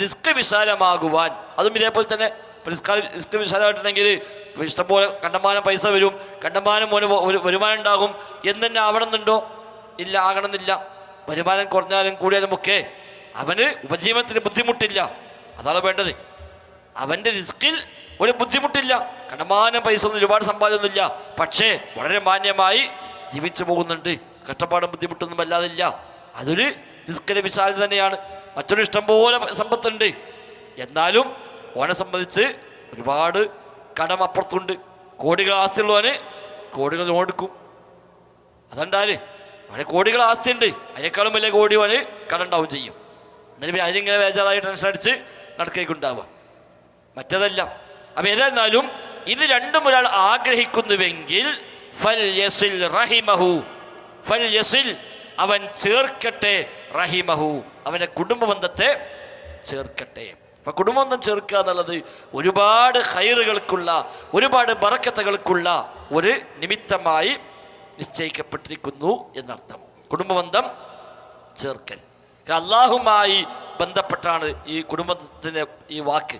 Risk വിശാലമാകുവാൻ, അതും ഇതേപോലെ തന്നെ റിസ്ക് വിശാലമായിട്ടുണ്ടെങ്കിൽ ഇഷ്ടംപോലെ കണ്ടമാനം പൈസ വരും, കണ്ടമാനം വരുമാനം ഉണ്ടാകും എന്ന് തന്നെ ആവണമെന്നുണ്ടോ? ഇല്ല, ആകണമെന്നില്ല. വരുമാനം കുറഞ്ഞാലും കൂടിയാലും ഒക്കെ അവന് ഉപജീവനത്തിന് ബുദ്ധിമുട്ടില്ല. അതാണ് വേണ്ടത്. അവൻ്റെ റിസ്കിൽ ഒരു ബുദ്ധിമുട്ടില്ല. കണ്ടമാനം പൈസ ഒന്നും ഒരുപാട് സമ്പാദ്യമൊന്നുമില്ല, പക്ഷേ വളരെ മാന്യമായി ജീവിച്ചു പോകുന്നുണ്ട്. കഷ്ടപ്പാടും ബുദ്ധിമുട്ടൊന്നും വല്ലാതില്ല. അതൊരു റിസ്കിലെ വിശാലത തന്നെയാണ്. മറ്റൊരു ഇഷ്ടംപോലെ സമ്പത്തുണ്ട്, എന്നാലും ഓനെ സംബന്ധിച്ച് ഒരുപാട് കടം അപ്പുറത്തുണ്ട്. കോടികൾ ആസ്തിയുള്ളവന് കോടികൾ ലോൺ എടുക്കും. അതുണ്ടാല് അവന് കോടികൾ ആസ്തിയുണ്ട്, അതിനേക്കാളും വലിയ കോടി അവന് കടണ്ടാവും ചെയ്യും. എന്നാലും അതിനിങ്ങനെ ബേജാറായി ടെൻഷൻ അടിച്ച് നടക്കേക്കുണ്ടാവുക. മറ്റേതല്ല. അപ്പം ഏതായിരുന്നാലും ഇത് രണ്ടും ഒരാൾ ആഗ്രഹിക്കുന്നുവെങ്കിൽ ഫൽ യസിൽ റഹിമഹു, ഫൽ യസിൽ അവൻ ചേർക്കട്ടെ റഹിമഹു, അവൻ്റെ കുടുംബബന്ധത്തെ ചേർക്കട്ടെ. അപ്പം കുടുംബബന്ധം ചേർക്കുക എന്നുള്ളത് ഒരുപാട് ഖൈറുകൾക്കുള്ള, ഒരുപാട് ബറക്കത്തുകൾക്കുള്ള ഒരു നിമിത്തമായി നിശ്ചയിക്കപ്പെട്ടിരിക്കുന്നു എന്നർത്ഥം. കുടുംബബന്ധം ചേർക്കൽ അള്ളാഹുമായി ബന്ധപ്പെട്ടാണ് ഈ കുടുംബത്തിൻ്റെ ഈ വാക്ക്.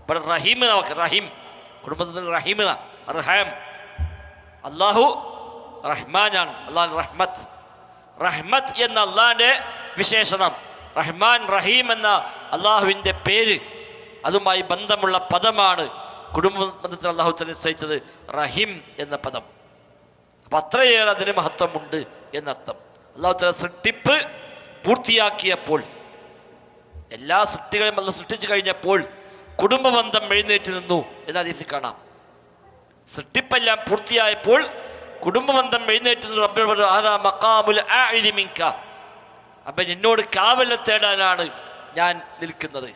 ഇവിടെ റഹീം വാക്ക്, റഹീം കുടുംബത്തിന് റഹീം, റഹാം. അള്ളാഹു റഹ്മാനാണ്, അള്ളാഹ് റഹ്മത്ത്. റഹ്മത്ത് എന്ന അള്ളാഹിൻ്റെ വിശേഷണം, റഹ്മാൻ റഹീം എന്ന അള്ളാഹുവിൻ്റെ പേര്, അതുമായി ബന്ധമുള്ള പദമാണ് കുടുംബബന്ധത്തിൽ അള്ളാഹു നിശ്ചയിച്ചത് റഹീം എന്ന പദം. അപ്പം അത്രയേറെ അതിന് മഹത്വമുണ്ട് എന്നർത്ഥം. അള്ളാഹു തആല സൃഷ്ടിപ്പ് പൂർത്തിയാക്കിയപ്പോൾ, എല്ലാ സൃഷ്ടികളെയും അള്ളാഹു സൃഷ്ടിച്ചു കഴിഞ്ഞപ്പോൾ കുടുംബബന്ധം എഴുന്നേറ്റ് നിന്നു എന്ന് ഹദീസിൽ കാണാം. സൃഷ്ടിപ്പെല്ലാം പൂർത്തിയായപ്പോൾ കുടുംബബന്ധം എഴുന്നേറ്റ് നിന്നു. റബ്ബിനോട് പറഞ്ഞു, ആദാ മഖാമുൽ ആഇദി മിൻക, അപ്പം എന്നോട് കാവൽ തേടാനാണ് ഞാൻ നിൽക്കുന്നത്.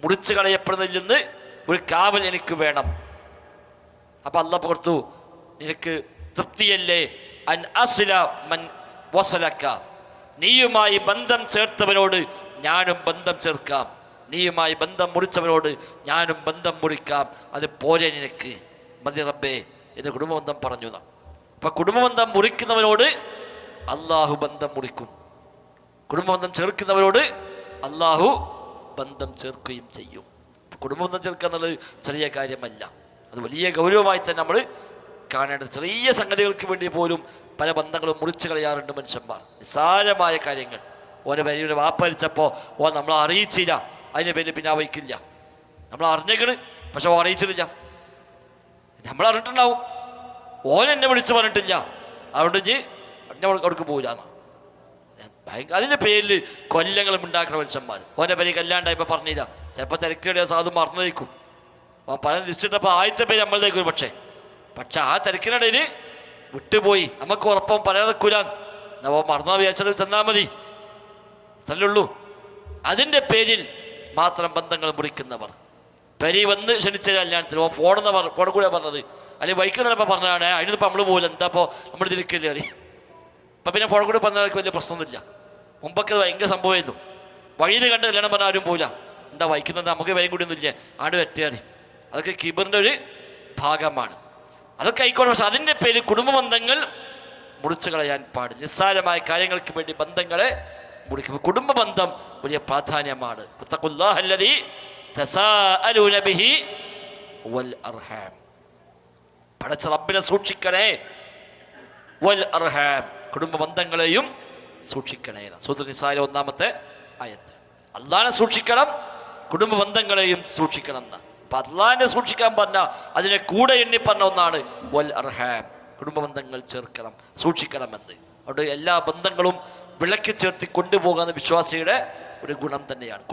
മുറിച്ചു കളയപ്പെടുന്നതിൽ നിന്ന് ഒരു കാവൽ എനിക്ക് വേണം. അപ്പം അള്ളാഹ് പുറത്തു, നിനക്ക് തൃപ്തിയല്ലേ അൻ അസ്ല മൻ വസലക, നീയുമായി ബന്ധം ചേർത്തവനോട് ഞാനും ബന്ധം ചേർക്കാം, നീയുമായി ബന്ധം മുറിച്ചവനോട് ഞാനും ബന്ധം മുറിക്കാം, അത് പോലെ നിനക്ക് മതി റബ്ബേ എന്ന് കുടുംബബന്ധം പറഞ്ഞു. അപ്പം കുടുംബബന്ധം മുറിക്കുന്നവനോട് അള്ളാഹു ബന്ധം മുറിക്കും, കുടുംബബന്ധം ചേർക്കുന്നവരോട് അള്ളാഹു ബന്ധം ചേർക്കുകയും ചെയ്യും. കുടുംബബന്ധം ചേർക്കുക എന്നുള്ളത് ചെറിയ കാര്യമല്ല, അത് വലിയ ഗൗരവമായി തന്നെ നമ്മൾ കാണേണ്ടത്. ചെറിയ സംഗതികൾക്ക് വേണ്ടി പോലും പല ബന്ധങ്ങളും മുറിച്ചു കളയാറുണ്ട് മനുഷ്യന്മാർ. നിസ്സാരമായ കാര്യങ്ങൾ, ഓരോ വരിയുടെ വാപ്പരിച്ചപ്പോൾ നമ്മളെ അറിയിച്ചില്ല, അതിൻ്റെ പേരിൽ പിന്നെ വയ്ക്കില്ല. നമ്മൾ അറിഞ്ഞേക്കണ്, പക്ഷെ അറിയിച്ചിട്ടില്ല. നമ്മൾ അറിഞ്ഞിട്ടുണ്ടാവും, എന്നെ വിളിച്ച് പറഞ്ഞിട്ടില്ല, അതുകൊണ്ട് ഞാൻ അവിടേക്ക് പോകില്ല. അതിൻ്റെ പേരിൽ കൊല്ലങ്ങളും ഉണ്ടാക്കുന്ന മനുഷ്യന്മാർ. ഓൻ്റെ പേര് കല്യാണ്ടായപ്പോൾ പറഞ്ഞില്ല, ചിലപ്പോൾ തിരക്കിടെ സാധു മറന്നേക്കും. പല ലിസ്റ്റിട്ടപ്പോൾ ആദ്യത്തെ പേര് നമ്മളതേക്കും. പക്ഷെ ആ തിരക്കിനിടയിൽ വിട്ടുപോയി, നമുക്ക് ഉറപ്പം പറയാൻ നിൽക്കൂല, മറന്നാ വിചാരിച്ചാൽ ചെന്നാൽ മതി, അത്രയുള്ളൂ. അതിൻ്റെ പേരിൽ മാത്രം ബന്ധങ്ങൾ മുറിക്കുന്നവർ. പെരി വന്ന് ക്ഷണിച്ച കല്യാണത്തിന് ഫോൺ കൂടെ പറഞ്ഞത്, അല്ലെങ്കിൽ വൈകുന്നേരം പറഞ്ഞതാണ്, അതിനിപ്പോൾ നമ്മൾ പോകില്ല, എന്താ ഇപ്പോൾ നമ്മൾ തിരിക്കില്ല അറിയാം. അപ്പം പിന്നെ ഫോൺ കൂടെ പറഞ്ഞവർക്ക് വലിയ പ്രശ്നമൊന്നുമില്ല. മുമ്പൊക്കെ ഭയങ്കര സംഭവമായിരുന്നു. വഴിയിൽ കണ്ട് കല്യാണം പറഞ്ഞാൽ ആരും പോകില്ല, എന്താ വൈക്കുന്നത്, നമുക്ക് വരും കൂടി ഒന്നുമില്ല, ആട് വെറ്റിയാൽ. അതൊക്കെ കിബറിൻ്റെ ഒരു ഭാഗമാണ്. അതൊക്കെ ആയിക്കോട്ടെ, പക്ഷെ അതിൻ്റെ പേരിൽ കുടുംബബന്ധങ്ങൾ മുറിച്ചു കളയാൻ പാടില്ല. നിസ്സാരമായ കാര്യങ്ങൾക്ക് വേണ്ടി ബന്ധങ്ങളെ മുറിക്കും. കുടുംബബന്ധം വലിയ പ്രാധാന്യമാണ്. വത്തഖുല്ലാഹല്ലദീ തസാഅലൂന ബിഹി വൽ അർഹാം, പടച്ച റബ്ബിനെ സൂക്ഷിക്കണേ, വൽ അർഹാം, കുടുംബബന്ധങ്ങളെയും സൂക്ഷിക്കണേ. സൂറത്തുൽ നിസായിലെ 1-ാമത്തെ ആയത്ത്. അല്ലാഹനെ സൂക്ഷിക്കണം, കുടുംബബന്ധങ്ങളെയും സൂക്ഷിക്കണം എന്ന്. അപ്പം അല്ലാഹനെ സൂക്ഷിക്കാൻ പറഞ്ഞാൽ അതിനെ കൂടെ എണ്ണി പറഞ്ഞ ഒന്നാണ് വൽ അർഹാം, കുടുംബബന്ധങ്ങൾ ചേർക്കണം, സൂക്ഷിക്കണമെന്ന്. അതുകൊണ്ട് എല്ലാ ബന്ധങ്ങളും വിളക്കി ചേർത്തി കൊണ്ടുപോകുന്ന വിശ്വാസിയുടെ ഒരു ഗുണം തന്നെയാണ്.